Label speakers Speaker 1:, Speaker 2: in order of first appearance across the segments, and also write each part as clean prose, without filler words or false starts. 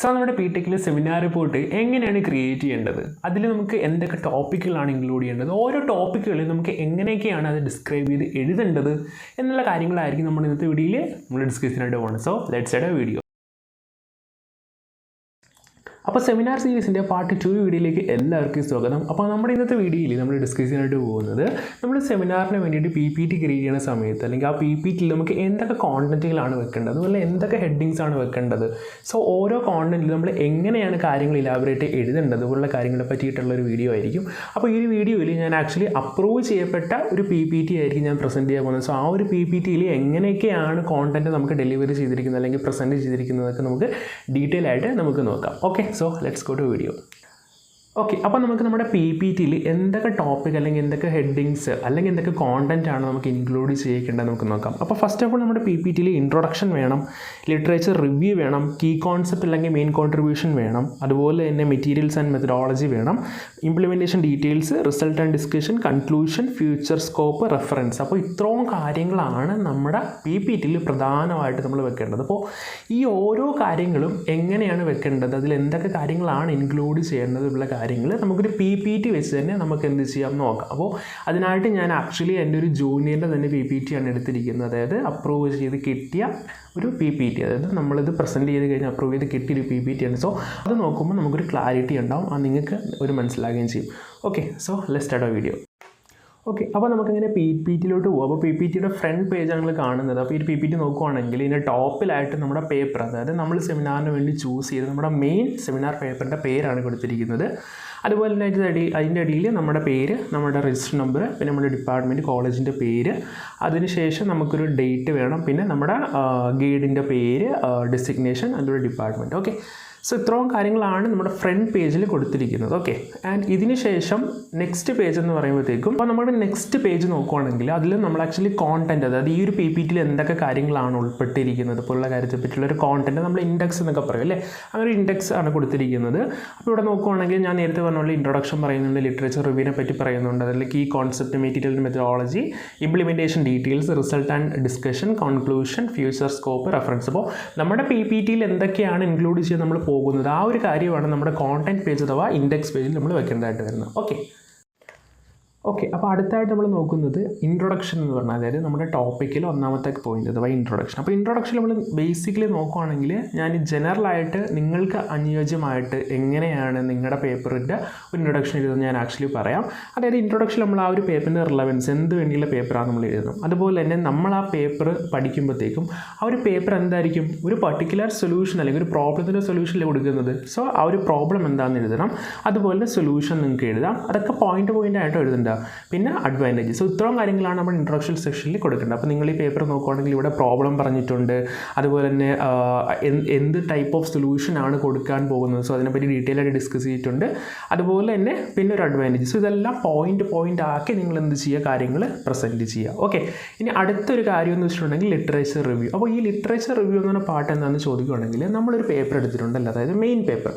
Speaker 1: So നമ്മുടെ PTECൽ seminar report എങ്ങനെയാണ് create ചെയ്യേണ്ടത്, അതിൽ നമുക്ക് എന്തൊക്കെ ടോപ്പിക്കുകളാണ് ഇൻക്ലൂഡ് ചെയ്യേണ്ടത്, ഓരോ ടോപ്പിക്കുകളിൽ നമുക്ക് എങ്ങനെയൊക്കെയാണ് അത് ഡിസ്ക്രൈബ് ചെയ്ത് എഴുതേണ്ടത് എന്നുള്ള കാര്യങ്ങളായിരിക്കും നമ്മൾ ഇന്നത്തെ വീഡിയോയിൽ നമ്മൾ ഡിസ്കസ് ചെയ്യാനായിട്ട് പോകുന്നത്. So let's start video. അപ്പോൾ സെമിനാർ സീരീസിൻ്റെ പാർട്ട് 2 വീഡിയോയിലേക്ക് എല്ലാവർക്കും സ്വാഗതം. അപ്പോൾ നമ്മുടെ ഇന്നത്തെ വീഡിയോയിൽ നമ്മൾ ഡിസ്കസ് ചെയ്യാനായിട്ട് പോകുന്നത് നമ്മൾ സെമിനാറിന് വേണ്ടിയിട്ട് PPT ക്രിയേറ്റ് ചെയ്യുന്ന സമയത്ത് അല്ലെങ്കിൽ ആ PPTയിൽ നമുക്ക് എന്തൊക്കെ കോണ്ടന്റുകളാണ് വെക്കേണ്ടത്, അതുപോലെ എന്തൊക്കെ ഹെഡിങ്സ് ആണ് വെക്കേണ്ടത്, സോ ഓരോ കോണ്ടന്റിൽ നമ്മൾ എങ്ങനെയാണ് കാര്യങ്ങൾ ഇലാബറേറ്റ് എഴുതേണ്ടത് പോലുള്ള കാര്യങ്ങളെ പറ്റിയിട്ടുള്ളൊരു വീഡിയോ ആയിരിക്കും. അപ്പോൾ ഈ ഒരു വീഡിയോയിൽ ഞാൻ ആക്ച്വലി അപ്രൂവ് ചെയ്യപ്പെട്ട ഒരു PPT ആയിരിക്കും ഞാൻ പ്രസൻറ്റ് ചെയ്യാൻ പോകുന്നത്. സോ ആ ഒരു PPTയിൽ എങ്ങനെയൊക്കെയാണ് കോണ്ടന്റ് നമുക്ക് ഡെലിവറി ചെയ്തിരിക്കുന്നത് അല്ലെങ്കിൽ പ്രസൻറ്റ് ചെയ്തിരിക്കുന്നതൊക്കെ നമുക്ക് ഡീറ്റെയിൽ ആയിട്ട് നമുക്ക് നോക്കാം. Okay, so let's go to video. Okay, അപ്പോൾ നമുക്ക് നമ്മുടെ PPTയിൽ എന്തൊക്കെ ടോപ്പിക് അല്ലെങ്കിൽ എന്തൊക്കെ ഹെഡിങ്സ് അല്ലെങ്കിൽ എന്തൊക്കെ കോണ്ടന്റ് ആണ് നമുക്ക് ഇൻക്ലൂഡ് ചെയ്യേണ്ടത് നമുക്ക് നോക്കാം. അപ്പോൾ ഫസ്റ്റ് ഓഫ് ഓൾ നമ്മുടെ PPTയിൽ ഇൻട്രൊഡക്ഷൻ വേണം, ലിറ്ററേച്ചർ റിവ്യൂ വേണം, കീ കോൺസെപ്റ്റ് അല്ലെങ്കിൽ മെയിൻ കോൺട്രിബ്യൂഷൻ വേണം, അതുപോലെ തന്നെ മെറ്റീരിയൽസ് ആൻഡ് മെത്തഡോളജി വേണം, implementation details, result and discussion, conclusion, future scope, reference. അപ്പോൾ ഇത്രയും കാര്യങ്ങളാണ് നമ്മുടെ PPTയിൽ പ്രധാനമായിട്ട് നമ്മൾ വെക്കേണ്ടത്. അപ്പോൾ ഈ ഓരോ കാര്യങ്ങളും എങ്ങനെയാണ് വെക്കേണ്ടത്, അതിൽ എന്തൊക്കെ കാര്യങ്ങളാണ് ഇൻക്ലൂഡ് ചെയ്യേണ്ടത് ഉള്ള കാര്യങ്ങൾ നമുക്കൊരു PPT വെച്ച് തന്നെ നമുക്ക് എന്ത് ചെയ്യാം നോക്കാം. അപ്പോൾ അതിനായിട്ട് ഞാൻ ആക്ച്വലി എൻ്റെ ഒരു ജൂനിയറിൻ്റെ തന്നെ PPT ആണ് എടുത്തിരിക്കുന്നത്, അതായത് അപ്രൂവ് ചെയ്ത് കിട്ടിയ ഒരു PPT, അതായത് നമ്മളിത് പ്രസൻറ്റ് ചെയ്ത് കഴിഞ്ഞാൽ അപ്രൂവ് ചെയ്ത് കിട്ടിയൊരു PPT ആണ്. സോ അത് നോക്കുമ്പോൾ നമുക്കൊരു ക്ലാരിറ്റി ഉണ്ടാവും, അത് നിങ്ങൾക്ക് ഒരു മനസ്സിലാകുകയും ചെയ്യും. ഓക്കെ, സോ ലെറ്റ്സ് സ്റ്റാർട്ട് ആ വീഡിയോ. ഓക്കെ, അപ്പോൾ നമുക്കിങ്ങനെ PPTയിലോട്ട് പോകും. അപ്പോൾ PPTയുടെ ഫ്രണ്ട് പേജാണ് നിങ്ങൾ കാണുന്നത്. അപ്പോൾ ഈ PPT നോക്കുവാണെങ്കിൽ ഇതിൻ്റെ ടോപ്പിലായിട്ട് നമ്മുടെ പേപ്പർ, അതായത് നമ്മൾ സെമിനാറിന് വേണ്ടി ചൂസ് ചെയ്ത് നമ്മുടെ മെയിൻ സെമിനാർ പേപ്പറിൻ്റെ പേരാണ് കൊടുത്തിരിക്കുന്നത്. അതുപോലെ തന്നെ അതിൻ്റെ അടിയിൽ നമ്മുടെ പേര്, നമ്മുടെ രജിസ്റ്റർ നമ്പർ, പിന്നെ നമ്മുടെ ഡിപ്പാർട്ട്മെൻറ്റ്, കോളേജിൻ്റെ പേര്, അതിനുശേഷം നമുക്കൊരു ഡേറ്റ് വേണം, പിന്നെ നമ്മുടെ ഗൈഡിൻ്റെ പേര്, ഡെസിഗ്നേഷൻ, അതിലൊരു ഡിപ്പാർട്ട്മെൻറ്റ്. ഓക്കെ, സോ ഇത്രയും കാര്യങ്ങളാണ് നമ്മുടെ ഫ്രണ്ട് പേജിൽ കൊടുത്തിരിക്കുന്നത്. ഓക്കെ, ആൻഡ് ഇതിന് ശേഷം നെക്സ്റ്റ് പേജ് എന്ന് പറയുമ്പോഴത്തേക്കും അപ്പോൾ നമ്മുടെ നെക്സ്റ്റ് പേജ് നോക്കുവാണെങ്കിൽ അതിൽ നമ്മൾ ആക്ച്വലി കോണ്ടൻറ്റ്, അതായത് ഈ ഒരു PPTയിൽ എന്തൊക്കെ കാര്യങ്ങളാണ് ഉൾപ്പെട്ടിരിക്കുന്നത് പോലുള്ള കാര്യത്തെ പറ്റിയുള്ളൊരു കോണ്ടൻറ്റ് നമ്മൾ ഇൻഡെക്സ് എന്നൊക്കെ പറയും അല്ലേ, അങ്ങനെ ഒരു ഇൻഡെക്സ് ആണ് കൊടുത്തിരിക്കുന്നത്. അപ്പോൾ ഇവിടെ നോക്കുവാണെങ്കിൽ ഞാൻ നേരത്തെ പറഞ്ഞ ഇൻട്രൊഡക്ഷൻ പറയുന്നുണ്ട്, ലിറ്ററേച്ചർ റിവ്യൂവിനെ പറ്റി പറയുന്നുണ്ട്, അതിൽ key concept, material methodology, implementation details, result and discussion, conclusion, future scope, reference. അപ്പോൾ നമ്മുടെ PPTയിൽ എന്തൊക്കെയാണ് ഇൻക്ലൂഡ് ചെയ്ത് നമ്മൾ പോകുന്നത് ആ ഒരു കാര്യമാണ് നമ്മുടെ കോണ്ടന്റ് പേജ് അഥവാ ഇൻഡെക്സ് പേജിൽ നമ്മൾ വെക്കേണ്ടതായിട്ട് വരുന്നത്. ഓക്കെ, അപ്പോൾ അടുത്തായിട്ട് നമ്മൾ നോക്കുന്നത് ഇൻട്രൊഡക്ഷൻ എന്ന് പറഞ്ഞാൽ, അതായത് നമ്മുടെ ടോപ്പിക്കിൽ ഒന്നാമത്തെ പോയിന്റ് അഥവാ ഇൻട്രൊഡക്ഷൻ. അപ്പോൾ ഇൻട്രൊഡക്ഷൻ നമ്മൾ ബേസിക്കലി നോക്കുകയാണെങ്കിൽ ഞാൻ ജനറലായിട്ട് നിങ്ങൾക്ക് അനുയോജ്യമായിട്ട് എങ്ങനെയാണ് നിങ്ങളുടെ പേപ്പറിൻ്റെ ഒരു ഇൻട്രൊഡക്ഷൻ എഴുതുന്നത് ഞാൻ ആക്ച്വലി പറയാം. അതായത് ഇൻട്രൊഡക്ഷൻ നമ്മൾ ആ ഒരു പേപ്പറിൻ്റെ റിലവൻസ് എന്ത് വേണ്ടിയുള്ള പേപ്പറാണ് നമ്മൾ എഴുതുന്നത്. അതുപോലെ തന്നെ നമ്മൾ ആ പേപ്പർ പഠിക്കുമ്പോഴത്തേക്കും ആ ഒരു പേപ്പർ എന്തായിരിക്കും, ഒരു പർട്ടിക്കുലർ സൊല്യൂഷൻ അല്ലെങ്കിൽ ഒരു പ്രോബ്ലത്തിൻ്റെ സൊല്യൂഷനിൽ കൊടുക്കുന്നത്. സോ ആ ഒരു പ്രോബ്ലം എന്താണെന്ന് എഴുതണം, അതുപോലെ സൊല്യൂഷൻ നിങ്ങൾക്ക് എഴുതാം, അതൊക്കെ പോയിന്റ് ആയിട്ട് എഴുതേണ്ട, പിന്നെ അഡ്വാൻറ്റേജ്. സോ ഇത്രയും കാര്യങ്ങളാണ് നമ്മൾ ഇൻട്രൊഡക്ഷൻ സെക്ഷനിൽ കൊടുക്കേണ്ടത്. അപ്പോൾ നിങ്ങൾ ഈ പേപ്പർ നോക്കുകയാണെങ്കിൽ ഇവിടെ പ്രോബ്ലം പറഞ്ഞിട്ടുണ്ട്, അതുപോലെ തന്നെ എന്ത് ടൈപ്പ് ഓഫ് സൊല്യൂഷൻ ആണ് കൊടുക്കാൻ പോകുന്നത്, സോ അതിനെപ്പറ്റി ഡീറ്റെയിൽ ആയിട്ട് ഡിസ്കസ് ചെയ്തിട്ടുണ്ട്. അതുപോലെ തന്നെ പിന്നെ ഒരു അഡ്വാൻറ്റേജ്. സോ ഇതെല്ലാം പോയിന്റ് ആക്കി നിങ്ങൾ എന്ത് ചെയ്യുക, കാര്യങ്ങൾ പ്രസൻറ്റ് ചെയ്യുക. ഓക്കെ, ഇനി അടുത്തൊരു കാര്യം എന്ന് വെച്ചിട്ടുണ്ടെങ്കിൽ ലിറ്ററേച്ചർ റിവ്യൂ. അപ്പോൾ ഈ ലിറ്ററേച്ചർ റിവ്യൂ എന്ന് പറഞ്ഞ പാർട്ട് എന്താണെന്ന് ചോദിക്കുകയാണെങ്കിൽ നമ്മളൊരു പേപ്പർ എടുത്തിട്ടുണ്ടല്ലോ, അതായത് മെയിൻ പേപ്പർ.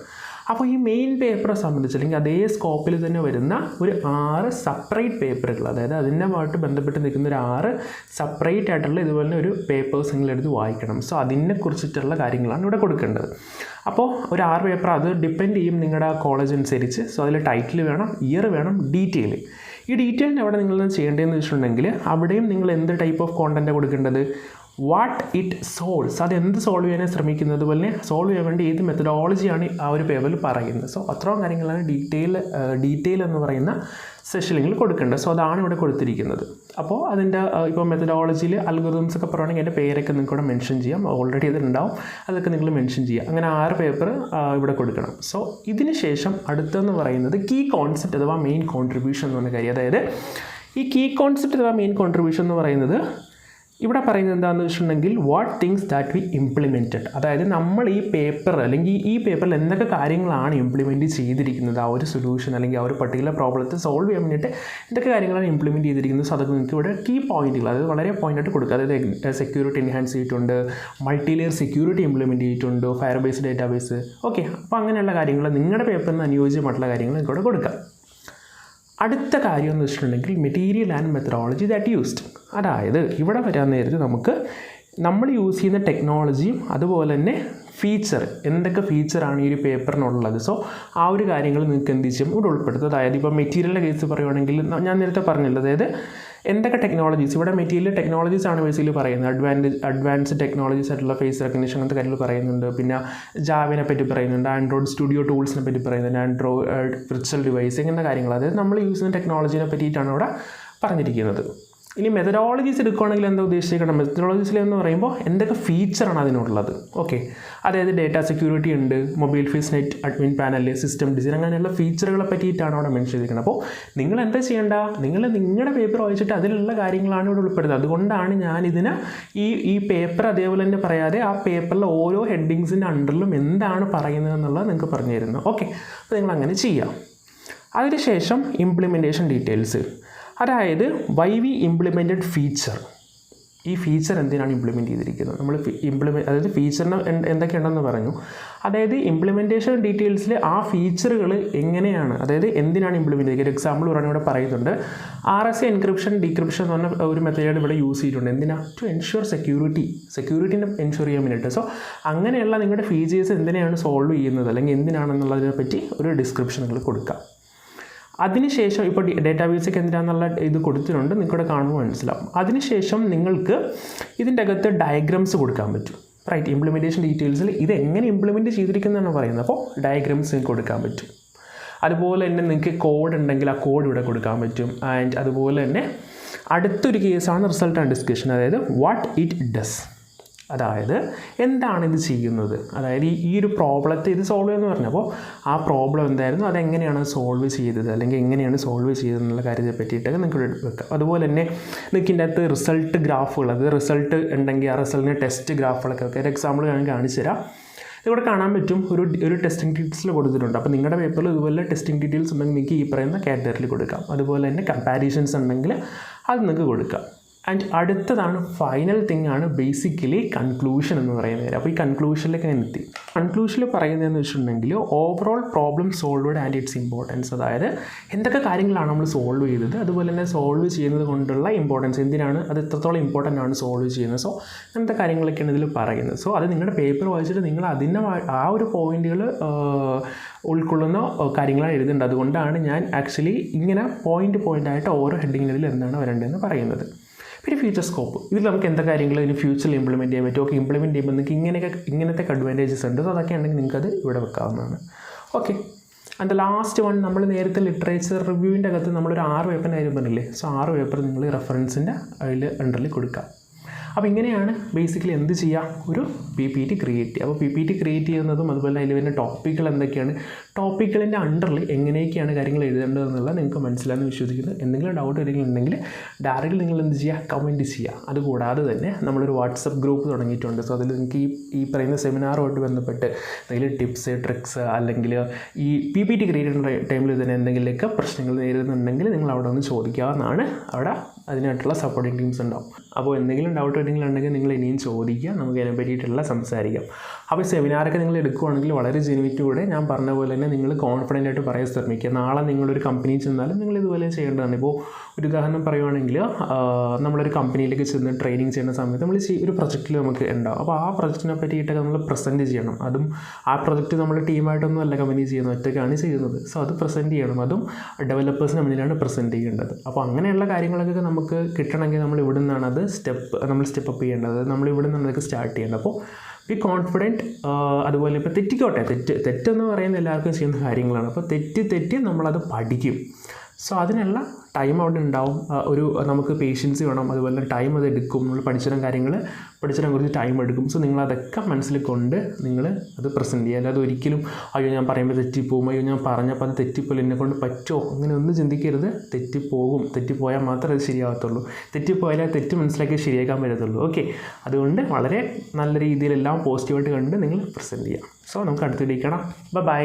Speaker 1: അപ്പോൾ ഈ മെയിൻ പേപ്പറെ സംബന്ധിച്ച് അല്ലെങ്കിൽ അതേ സ്കോപ്പിൽ തന്നെ വരുന്ന ഒരു 6 സെപ്പറേറ്റ് പേപ്പറുകൾ, അതായത് അതിനുമായിട്ട് ബന്ധപ്പെട്ട് നിൽക്കുന്ന ഒരു 6 സെപ്പറേറ്റ് ആയിട്ടുള്ള ഇതുപോലെ ഒരു പേപ്പേഴ്സ് നിങ്ങളെടുത്ത് വായിക്കണം. സോ അതിനെക്കുറിച്ചിട്ടുള്ള കാര്യങ്ങളാണ് ഇവിടെ കൊടുക്കേണ്ടത്. അപ്പോൾ ഒരു 6 പേപ്പർ, അത് ഡിപ്പെൻഡ് ചെയ്യും നിങ്ങളുടെ കോളേജ് അനുസരിച്ച്. സോ അതിൽ ടൈറ്റിൽ വേണം, ഇയർ വേണം, ഡീറ്റെയിൽ. ഈ ഡീറ്റെയിലിന് അവിടെ നിങ്ങൾ ചെയ്യേണ്ടതെന്ന് വെച്ചിട്ടുണ്ടെങ്കിൽ അവിടെയും നിങ്ങൾ എന്ത് ടൈപ്പ് ഓഫ് കോണ്ടൻറ്റാണ് കൊടുക്കേണ്ടത്, വാട്ട് ഇറ്റ് സോൾവ്സ്, അത് എന്ത് സോൾവ് ചെയ്യാൻ ശ്രമിക്കുന്നത്, അതുപോലെ സോൾവ് ചെയ്യാൻ വേണ്ടി ഏത് മെത്തഡോളജിയാണ് ആ ഒരു പേപ്പറിൽ പറയുന്നത്. സോ അത്രയും കാര്യങ്ങളാണ് ഡീറ്റെയിൽ എന്ന് പറയുന്ന സെഷനിൽ കൊടുക്കേണ്ടത്. സോ അതാണ് ഇവിടെ കൊടുത്തിരിക്കുന്നത്. അപ്പോൾ അതിൻ്റെ ഇപ്പോൾ മെത്തഡോളജിയിൽ അൽഗോരിതംസ് ഒക്കെ പറയുകയാണെങ്കിൽ എൻ്റെ പേരൊക്കെ നിങ്ങൾക്ക് ഇവിടെ മെൻഷൻ ചെയ്യാം, ഓൾറെഡി ഇതിലുണ്ടാവും, അതൊക്കെ നിങ്ങൾ മെൻഷൻ ചെയ്യുക. അങ്ങനെ 6 പേപ്പർ ഇവിടെ കൊടുക്കണം. സോ ഇതിന് ശേഷം അടുത്തെന്ന് പറയുന്നത് കീ കോൺസെപ്റ്റ് അഥവാ മെയിൻ കോൺട്രിബ്യൂഷൻ എന്ന് പറഞ്ഞ കാര്യം. അതായത് ഈ കീ കോൺസെപ്റ്റ് അഥവാ മെയിൻ കോൺട്രിബ്യൂഷൻ എന്ന് പറയുന്നത് ഇവിടെ പറയുന്നത് എന്താണെന്ന് വെച്ചിട്ടുണ്ടെങ്കിൽ what things that we implemented, അതായത് നമ്മൾ ഈ പേപ്പർ അല്ലെങ്കിൽ ഈ പേപ്പറിൽ എന്തൊക്കെ കാര്യങ്ങളാണ് ഇംപ്ലിമെൻറ്റ് ചെയ്തിരിക്കുന്നത്, ആ ഒരു സൊല്യൂഷൻ അല്ലെങ്കിൽ ആ ഒരു പർട്ടിക്കുലർ പ്രോബ്ലത്തെ സോൾവ് ചെയ്യാൻ വേണ്ടിയിട്ട് എന്തൊക്കെ കാര്യങ്ങളാണ് ഇംപ്ലിമെൻറ്റ് ചെയ്തിരിക്കുന്നത്. സോ അതൊക്കെ നിങ്ങൾക്ക് ഇവിടെ കീ പോയിന്റുകൾ, അതായത് വളരെ പോയിൻ്റായിട്ട് കൊടുക്കുക. അതായത് സെക്യൂരിറ്റി എൻഹാൻസ് ചെയ്തിട്ടുണ്ട്, മൾട്ടി ലെയർ സെക്യൂരിറ്റി ഇംപ്ലിമെൻറ്റ് ചെയ്തിട്ടുണ്ട്, ഫയർ ബേസ് ഡേറ്റാബേസ്. ഓക്കെ, അപ്പോൾ അങ്ങനെയുള്ള കാര്യങ്ങൾ നിങ്ങളുടെ പേപ്പറിന് അനുയോജ്യമായിട്ടുള്ള കാര്യങ്ങൾ നിങ്ങൾക്ക് ഇവിടെ കൊടുക്കാം. അടുത്ത കാര്യം എന്ന് വെച്ചിട്ടുണ്ടെങ്കിൽ material and methodology that used, അതായത് ഇവിടെ വരാൻ നേരത്ത് നമ്മൾ യൂസ് ചെയ്യുന്ന ടെക്നോളജിയും അതുപോലെ തന്നെ ഫീച്ചർ, എന്തൊക്കെ ഫീച്ചറാണ് ഈ ഒരു പേപ്പറിനുള്ളത്. സോ ആ ഒരു കാര്യങ്ങൾ നിങ്ങൾക്ക് എന്ത് ചെയ്യും ഇവിടെ ഉൾപ്പെടുത്തും. അതായത് ഇപ്പോൾ മെറ്റീരിയലിൻ്റെ കേസ് പറയുവാണെങ്കിൽ ഞാൻ നേരത്തെ പറഞ്ഞല്ലോ, അതായത് എന്തൊക്കെ ടെക്നോളജീസ്, ഇവിടെ മെറ്റീരിയൽ ടെക്നോളജീസ് ആണ് ബേസിക്കലി പറയുന്നത്. അഡ്വാൻസ്ഡ് ടെക്നോളജീസ് ആയിട്ടുള്ള ഫേസ് റെക്കഗ്നിഷൻ അങ്ങനത്തെ കാര്യങ്ങൾ പറയുന്നുണ്ട്. പിന്നെ ജാവയെ പറ്റി പറയുന്നുണ്ട്, ആൻഡ്രോയിഡ് സ്റ്റുഡിയോ ടൂൾസിനെ പറ്റി പറയുന്നുണ്ട്, ആൻഡ്രോയിഡ് വിർച്വൽ ഡിവൈസ് ഇങ്ങനത്തെ കാര്യങ്ങൾ, അതായത് നമ്മൾ യൂസ് ചെയ്യുന്ന ടെക്നോളജീനെ പറ്റിയിട്ടാണ് ഇവിടെ പറഞ്ഞിരിക്കുന്നത്. ഇനി മെത്തഡോളജീസ് എടുക്കുകയാണെങ്കിൽ എന്താ ഉദ്ദേശിക്കണം, മെത്തഡോളജീസിൽ എന്ന് പറയുമ്പോൾ എന്തൊക്കെ ഫീച്ചറാണ് അതിനുള്ളത്. ഓക്കെ, അതായത് ഡേറ്റ സെക്യൂരിറ്റി ഉണ്ട്, mobile face net admin panel, system design, അങ്ങനെയുള്ള ഫീച്ചറുകളെ പറ്റിയിട്ടാണ് അവിടെ മെൻഷൻ ചെയ്തിരിക്കുന്നത്. അപ്പോൾ നിങ്ങൾ എന്താ ചെയ്യേണ്ട, നിങ്ങളുടെ പേപ്പർ വായിച്ചിട്ട് അതിലുള്ള കാര്യങ്ങളാണ് ഇവിടെ ഉൾപ്പെടുന്നത്. അതുകൊണ്ടാണ് ഞാനിതിന് ഈ പേപ്പർ അതേപോലെ തന്നെ പറയാതെ ആ പേപ്പറിലെ ഓരോ ഹെഡിങ്സിൻ്റെ അണ്ടറിലും എന്താണ് പറയുന്നത് എന്നുള്ളത് നിങ്ങൾക്ക് പറഞ്ഞു തരുന്നത്. ഓക്കെ, അപ്പോൾ നിങ്ങൾ അങ്ങനെ ചെയ്യാം. അതിനുശേഷം ഇംപ്ലിമെൻറ്റേഷൻ ഡീറ്റെയിൽസ്, അതായത് വൈ വി ഇംപ്ലിമെൻറ്റഡ് ഫീച്ചർ. ഈ ഫീച്ചർ എന്തിനാണ് ഇംപ്ലിമെൻറ്റ് ചെയ്തിരിക്കുന്നത്, നമ്മൾ അതായത് ഫീച്ചറിന് എന്തൊക്കെയുണ്ടെന്ന് പറഞ്ഞു. അതായത് ഇംപ്ലിമെൻറ്റേഷൻ ഡീറ്റെയിൽസിൽ ആ ഫീച്ചറുകൾ എങ്ങനെയാണ്, അതായത് എന്തിനാണ് ഇംപ്ലിമെൻറ്റ് ചെയ്യുക. ഒരു എക്സാമ്പിൾ പറഞ്ഞാൽ ഇവിടെ പറയുന്നുണ്ട്, RSA എൻക്രിപ്ഷൻ ഡീക്രിപ്ഷൻ എന്ന് പറഞ്ഞ ഒരു മെത്തേഡ് ഇവിടെ യൂസ് ചെയ്തിട്ടുണ്ട്. എന്തിനാണ്, ടു എൻഷുർ സെക്യൂരിറ്റിനെ എൻഷുർ ചെയ്യാൻ വേണ്ടിയിട്ട്. സോ അങ്ങനെയുള്ള നിങ്ങളുടെ ഫീച്ചേഴ്സ് എന്തിനാണ് സോൾവ് ചെയ്യുന്നത് അല്ലെങ്കിൽ എന്തിനാണെന്നുള്ളതിനെ പറ്റി ഒരു ഡിസ്ക്രിപ്ഷൻ നിങ്ങൾ കൊടുക്കാം. അതിനുശേഷം ഇപ്പോൾ ഡേറ്റാബേസിലേക്ക് എന്തിനാണെന്നുള്ള ഇത് കൊടുത്തിട്ടുണ്ട്, നിങ്ങൾക്കിവിടെ കാണുമ്പോൾ മനസ്സിലാവും. അതിനുശേഷം നിങ്ങൾക്ക് ഇതിൻ്റെ അകത്ത് ഡയഗ്രാംസ് കൊടുക്കാൻ പറ്റും. റൈറ്റ്, ഇംപ്ലിമെൻറ്റേഷൻ ഡീറ്റെയിൽസിൽ ഇത് എങ്ങനെ ഇംപ്ലിമെൻറ്റ് ചെയ്തിരിക്കുന്നതാണ് പറയുന്നത്. അപ്പോൾ ഡയഗ്രാംസ് നിങ്ങൾക്ക് കൊടുക്കാൻ പറ്റും. അതുപോലെ തന്നെ നിങ്ങൾക്ക് കോഡ് ഉണ്ടെങ്കിൽ ആ കോഡ് ഇവിടെ കൊടുക്കാൻ പറ്റും. ആൻഡ് അതുപോലെ തന്നെ അടുത്തൊരു കേസാണ് റിസൾട്ട് ആൻഡ് ഡിസ്കഷൻ, അതായത് വാട്ട് ഇറ്റ് ഡസ്, അതായത് എന്താണ് ഇത് ചെയ്യുന്നത്, അതായത് ഈ ഒരു പ്രോബ്ലത്തെ ഇത് സോൾവ് ചെയ്യുമെന്ന് പറഞ്ഞപ്പോൾ ആ പ്രോബ്ലം എന്തായിരുന്നു, അതെങ്ങനെയാണ് സോൾവ് ചെയ്തത് അല്ലെങ്കിൽ എങ്ങനെയാണ് സോൾവ് ചെയ്തതെന്നുള്ള കാര്യത്തെ പറ്റിയിട്ടൊക്കെ നിങ്ങൾക്ക് വെക്കാം. അതുപോലെ തന്നെ നിങ്ങൾക്ക് ഇതിൻ്റെ അകത്ത് റിസൾട്ട് ഗ്രാഫുകൾ, അത് റിസൾട്ട് ഉണ്ടെങ്കിൽ ആ റിസൾട്ടിൻ്റെ ടെസ്റ്റ് ഗ്രാഫുകളൊക്കെ ഒരു എക്സാമ്പിൾ ഞാൻ കാണിച്ചു തരാം. ഇവിടെ കാണാൻ പറ്റും, ഒരു ടെസ്റ്റിംഗ് ഡീറ്റെയിൽസിൽ കൊടുത്തിട്ടുണ്ട്. അപ്പോൾ നിങ്ങളുടെ പേപ്പറിൽ ഇതുപോലെ ടെസ്റ്റിംഗ് ഡീറ്റെയിൽസ് ഉണ്ടെങ്കിൽ നിങ്ങൾക്ക് ഈ പറയുന്ന കാറ്റഗറിയിൽ കൊടുക്കാം. അതുപോലെ തന്നെ കമ്പാരിസൺസ് ഉണ്ടെങ്കിൽ അത് നിങ്ങൾക്ക് കൊടുക്കാം. ആൻഡ് അടുത്തതാണ് ഫൈനൽ തിങ് ആണ് ബേസിക്കലി കൺക്ലൂഷൻ എന്ന് പറയുന്നത്. അപ്പോൾ ഈ കൺക്ലൂഷനിലേക്ക് ഞാൻ എത്തി. കൺക്ലൂഷനിൽ പറയുന്നതെന്ന് വെച്ചിട്ടുണ്ടെങ്കിൽ overall problem solved and it's importance, അതായത് എന്തൊക്കെ കാര്യങ്ങളാണ് നമ്മൾ സോൾവ് ചെയ്തത്, അതുപോലെ തന്നെ സോൾവ് ചെയ്യുന്നത് കൊണ്ടുള്ള ഇമ്പോർട്ടൻസ് എന്തിനാണ്, അത് എത്രത്തോളം ഇമ്പോർട്ടൻ്റ് ആണ് സോൾവ് ചെയ്യുന്നത്. സോ അങ്ങനത്തെ കാര്യങ്ങളൊക്കെയാണ് ഇതിൽ പറയുന്നത്. സോ അത് നിങ്ങളുടെ പേപ്പർ വായിച്ചിട്ട് നിങ്ങൾ അതിനെ ആ ഒരു പോയിന്റുകൾ ഉൾക്കൊള്ളുന്ന കാര്യങ്ങളാണ് എഴുതേണ്ടത്. അതുകൊണ്ടാണ് ഞാൻ ആക്ച്വലി ഇങ്ങനെ പോയിൻ്റായിട്ട് ഓരോ ഹെഡിങ്ങിൽ എന്താണ് വരേണ്ടതെന്ന് പറയുന്നത്. പിന്നെ ഫ്യൂച്ചർ സ്കോപ്പ്, ഇതിൽ നമുക്ക് എന്തൊക്കെ കാര്യങ്ങൾ ഇനി ഫ്യൂച്ചറിൽ ഇംപ്ലിമെൻറ്റ് ചെയ്യാൻ പറ്റും. ഓക്കെ, ഇംപ്ലിമെൻറ്റ് ചെയ്യുമ്പോൾ നിങ്ങൾക്ക് ഇങ്ങനത്തെ അഡ്വാൻറ്റേജസ് ഉണ്ട്. സോ അതൊക്കെ ഉണ്ടെങ്കിൽ നിങ്ങൾക്കത് ഇവിടെ വെക്കാവുന്നതാണ്. ഓക്കെ, ആൻഡ് ലാസ്റ്റ് വൺ, നമ്മൾ നേരത്തെ ലിറ്ററേച്ചർ റിവ്യൂവിൻ്റെ അകത്ത് നമ്മളൊരു 6 പേപ്പറിൻ്റെ കാര്യം പറഞ്ഞില്ലേ. സോ 6 പേപ്പർ നിങ്ങൾ റെഫറൻസിൻ്റെ അതിൽ അണ്ടറിൽ കൊടുക്കാം. അപ്പോൾ ഇങ്ങനെയാണ് ബേസിക്കലി എന്ത് ചെയ്യുക, ഒരു PPT ക്രിയേറ്റ് ചെയ്യുക. അപ്പോൾ PPT ക്രിയേറ്റ് ചെയ്യുന്നതും അതുപോലെ അതിൽ വരുന്ന ടോപ്പിക്കുകൾ എന്തൊക്കെയാണ്, ടോപ്പിക്കുകളിൻ്റെ അണ്ടറിൽ എങ്ങനെയൊക്കെയാണ് കാര്യങ്ങൾ എഴുതേണ്ടതെന്നുള്ളത് നിങ്ങൾക്ക് മനസ്സിലായെന്ന് വിശ്വസിക്കുന്നു. എന്തെങ്കിലും ഡൗട്ട് എന്തെങ്കിലും ഉണ്ടെങ്കിൽ ഡയറക്റ്റ്ലി നിങ്ങൾ എന്ത് ചെയ്യുക, കമൻറ്റ് ചെയ്യുക. അതുകൂടാതെ തന്നെ നമ്മളൊരു വാട്സപ്പ് ഗ്രൂപ്പ് തുടങ്ങിയിട്ടുണ്ട്. സോ അതിൽ നിങ്ങൾക്ക് ഈ പറയുന്ന സെമിനാറുമായിട്ട് ബന്ധപ്പെട്ട് എന്തെങ്കിലും ടിപ്സ് ട്രിക്സ് അല്ലെങ്കിൽ ഈ PPT ക്രിയേറ്റ് ചെയ്യുന്ന ടൈമിൽ തന്നെ എന്തെങ്കിലുമൊക്കെ പ്രശ്നങ്ങൾ നേരിടുന്നുണ്ടെങ്കിൽ നിങ്ങൾ അവിടെ ഒന്ന് ചോദിക്കാവുന്നതാണ്. അവിടെ അതിനായിട്ടുള്ള സപ്പോർട്ടിംഗ് ടീംസ് ഉണ്ടാവും. അപ്പോൾ എന്തെങ്കിലും ഡൗട്ട് എന്തെങ്കിലും ഉണ്ടെങ്കിൽ നിങ്ങൾ ഇനിയും ചോദിക്കുക, നമുക്ക് അതിനെ പറ്റിയിട്ടുള്ള സംസാരിക്കാം. അപ്പോൾ സെമിനാറൊക്കെ നിങ്ങൾ എടുക്കുകയാണെങ്കിൽ വളരെ ജെനുവിറ്റോടെ ഞാൻ പറഞ്ഞ പോലെ തന്നെ നിങ്ങൾ കോൺഫിഡൻ്റ് ആയിട്ട് പറയാൻ ശ്രമിക്കുക. നാളെ നിങ്ങളൊരു കമ്പനിയിൽ ചെന്നാലും നിങ്ങൾ ഇതുപോലെ ചെയ്യേണ്ടതാണ്. ഇപ്പോൾ ഒരു ഉദാഹരണം പറയുവാണെങ്കിൽ നമ്മളൊരു കമ്പനിയിലേക്ക് ചെന്ന് ട്രെയിനിങ് ചെയ്യുന്ന സമയത്ത് നമ്മൾ ഒരു പ്രൊജക്റ്റിൽ നമുക്ക് ഉണ്ടാവും. അപ്പോൾ ആ പ്രൊജക്റ്റിനെ പറ്റിയിട്ടൊക്കെ നമ്മൾ പ്രസൻറ്റ് ചെയ്യണം. അതും ആ പ്രൊജക്റ്റ് നമ്മൾ ടീമായിട്ടൊന്നും അല്ല കമ്പനി ചെയ്യുന്നത്, ഒറ്റയ്ക്കാണ് ചെയ്യുന്നത്. സോ അത് പ്രസൻറ്റ് ചെയ്യണം, അതും ഡെവലപ്പേഴ്സിന് മുന്നിലാണ് പ്രസൻറ്റ് ചെയ്യേണ്ടത്. അപ്പോൾ അങ്ങനെയുള്ള കാര്യങ്ങളൊക്കെ നമുക്ക് കിട്ടണമെങ്കിൽ നമ്മൾ ഇവിടെ നിന്നാണ് അത് സ്റ്റെപ്പ് അപ്പ് ചെയ്യേണ്ടത്. നമ്മൾ ഇവിടെ നിന്നാണ് അതൊക്കെ സ്റ്റാർട്ട് ചെയ്യേണ്ടത്. അപ്പോൾ ബി കോൺഫിഡൻറ്റ്. അതുപോലെ ഇപ്പോൾ തെറ്റെന്ന് പറയുന്നത് എല്ലാവർക്കും ചെയ്യുന്ന കാര്യങ്ങളാണ്. അപ്പോൾ തെറ്റി നമ്മളത് പഠിക്കും. സോ അതിനുള്ള ടൈം അവിടെ ഉണ്ടാവും. നമുക്ക് പേഷ്യൻസ് വേണം, അതുപോലെ തന്നെ ടൈം അത് എടുക്കും. നമ്മൾ പഠിച്ചിടം കുറച്ച് ടൈം എടുക്കും. സോ നിങ്ങളതൊക്കെ മനസ്സിൽ കൊണ്ട് നിങ്ങൾ അത് പ്രസൻറ്റ് ചെയ്യുക. അല്ലാതെ ഒരിക്കലും അയ്യോ ഞാൻ പറയുമ്പോൾ തെറ്റിപ്പോകും, അയ്യോ ഞാൻ പറഞ്ഞപ്പോൾ അത് തെറ്റിപ്പോലും എന്നെ കൊണ്ട് പറ്റുമോ, അങ്ങനെ ഒന്നും ചിന്തിക്കരുത്. തെറ്റിപ്പോയാൽ മാത്രമേ അത് ശരിയാകത്തുള്ളൂ. തെറ്റിപ്പോയാലേ തെറ്റ് മനസ്സിലാക്കി ശരിയാക്കാൻ പറ്റത്തുള്ളൂ. ഓക്കെ, അതുകൊണ്ട് വളരെ നല്ല രീതിയിലെല്ലാം പോസിറ്റീവായിട്ട് കണ്ട് നിങ്ങൾ പ്രസൻറ്റ് ചെയ്യാം. സോ നമുക്ക് അടുത്ത് ഇരിക്കണം. ബൈ.